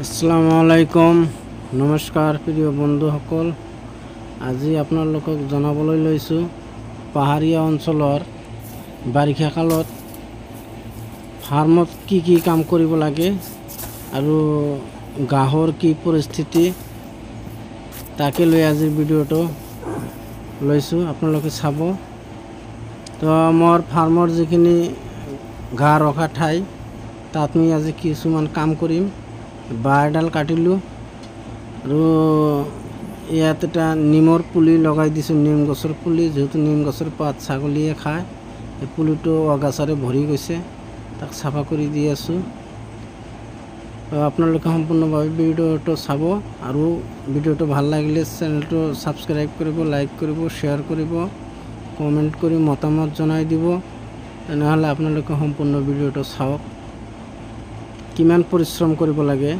আসসালামু আলাইকুম নমস্কাৰ প্ৰিয় বন্ধুসকল আজি আপোনালোকক জনাবলৈ লৈছোঁ পাহাৰীয়া অঞ্চলৰ বাৰিষা কালত ফাৰ্মত কি কাম কৰিব লাগে আৰু গাহৰ কি পৰিস্থিতি তাকে লৈ আজিৰ ভিডিঅ'টো লৈছোঁ আপোনালোকে চাব। তো মোৰ ফাৰ্মৰ যিখিনি ঘাঁহ ৰখা ঠাই তাত মই আজি কিছুমান কাম কৰিম। বাঁহডাল কাটিলোঁ আৰু ইয়াত এটা নিমৰ পুলি লগাই দিছোঁ, নিম গছৰ পুলি, যেহেতু নিম গছৰ পাত ছাগলীয়ে খায়। এই পুলিটো অগাছাৰে ভৰি গৈছে, তাক চাফা কৰি দি আছোঁ। আপোনালোকে সম্পূৰ্ণভাৱে ভিডিঅ'টো চাব আৰু ভিডিঅ'টো ভাল লাগিলে চেনেলটো ছাবস্ক্ৰাইব কৰিব, লাইক কৰিব, শ্বেয়াৰ কৰিব, কমেণ্ট কৰি মতামত জনাই দিব। তেনেহ'লে আপোনালোকে সম্পূৰ্ণ ভিডিঅ'টো চাওক। কিমান পৰিশ্ৰম কৰিব লাগে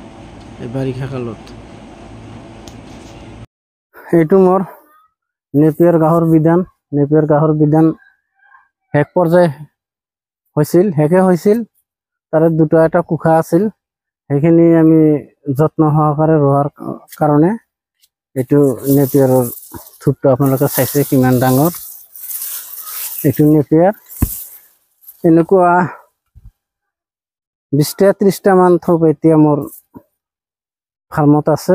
এই বাৰিষা কালত। এইটো মোৰ নেপিয়াৰ গাহৰ বিধান। নেপিয়াৰ গাহৰ বিধান শেষ পৰ্যায় শেষে হৈছিল। তাৰে দুটা এটা কোষা আছিল, সেইখিনি আমি যত্ন সহকাৰে ৰোৱাৰ কাৰণে এইটো নেপিয়াৰৰ থোপটো আপোনালোকে চাইছে কিমান ডাঙৰ। এইটো নেপিয়াৰ এনেকুৱা 20-30টা মান থোপ এতিয়া মোৰ ফাৰ্মত আছে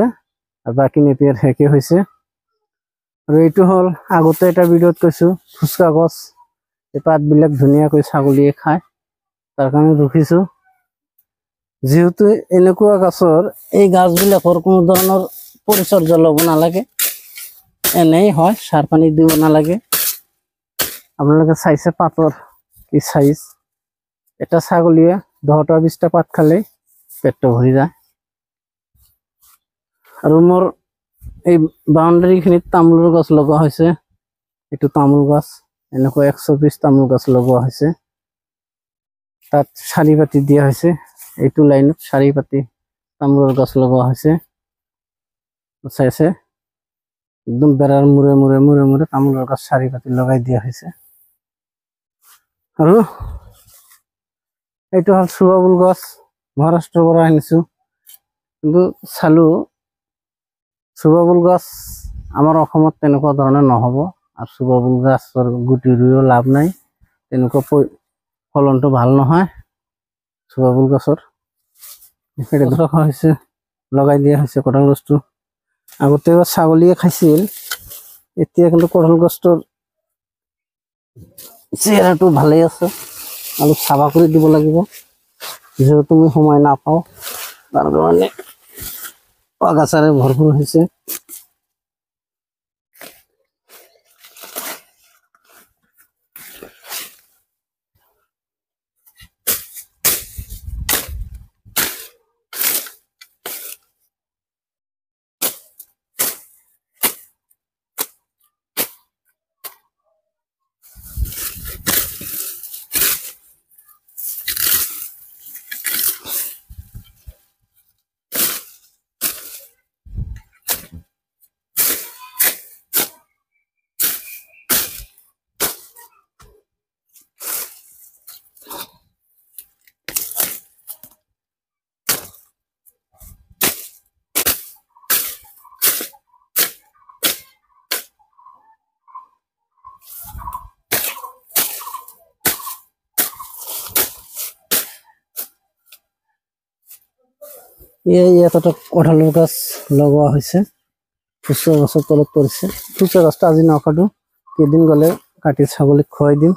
আৰু বাকী নেপিয়াৰ শেষে হৈছে। আৰু এইটো হ'ল আগতে এটা ভিডিঅ'ত কৈছোঁ ফুচকা গছ, এই পাতবিলাক ধুনীয়াকৈ ছাগলীয়ে খায়, তাৰ কাৰণে ৰখিছোঁ। যেহেতু এনেকুৱা গছৰ এই গাছবিলাকৰ কোনো ধৰণৰ পৰিচৰ্যা ল'ব নালাগে, এনেই হয়, সাৰ পানী দিব নালাগে। আপোনালোকে চাইছে পাতৰ কি চাইজ। এটা ছাগলীয়ে 10টা-20টা পাত খালেই পেটটো ভৰি যায়। আৰু মোৰ এই বাউণ্ডাৰীখিনিত তামোলৰ গছ লগোৱা হৈছে। এইটো তামোল গছ, এনেকুৱা 120 তামোল গছ লগোৱা হৈছে। তাত চাৰি পাতি দিয়া হৈছে, এইটো লাইনত চাৰি পাতি তামোলৰ গছ লগোৱা হৈছে। চাইছে একদম বেৰাৰ মূৰে মূৰে মূৰে মূৰে তামোলৰ গছ চাৰি পাতি লগাই দিয়া হৈছে। আৰু এইটো হ'ল চুৱাবুল গছ, মহাৰাষ্ট্ৰৰ পৰা আনিছোঁ। কিন্তু চালোঁ চুৱাবুল গছ আমাৰ অসমত তেনেকুৱা ধৰণৰ নহ'ব, আৰু চুৱাবুল গছৰ গুটি ৰুইও লাভ নাই, তেনেকুৱা ফলনটো ভাল নহয় চুৱাবুল গছৰ। ৰখা হৈছে, লগাই দিয়া হৈছে কঁঠাল গছটো। আগতে ছাগলীয়ে খাইছিল, এতিয়া কিন্তু কঁঠাল গছটোৰ চেহেৰাটো ভালেই আছে। অলপ চাফা কৰি দিব লাগিব, যিহেতু মই সময় নাপাওঁ, তাৰ কাৰণে আগাছাৰে ভৰপূৰ হৈছে। ইয়াত এটা কঁঠালৰ গছ লগোৱা হৈছে, ফুচকা গছৰ তলত পৰিছে। ফুচকা গছটো আজি নকাটো, কেইদিন গ'লে কাটি ছাগলীক খুৱাই দিম।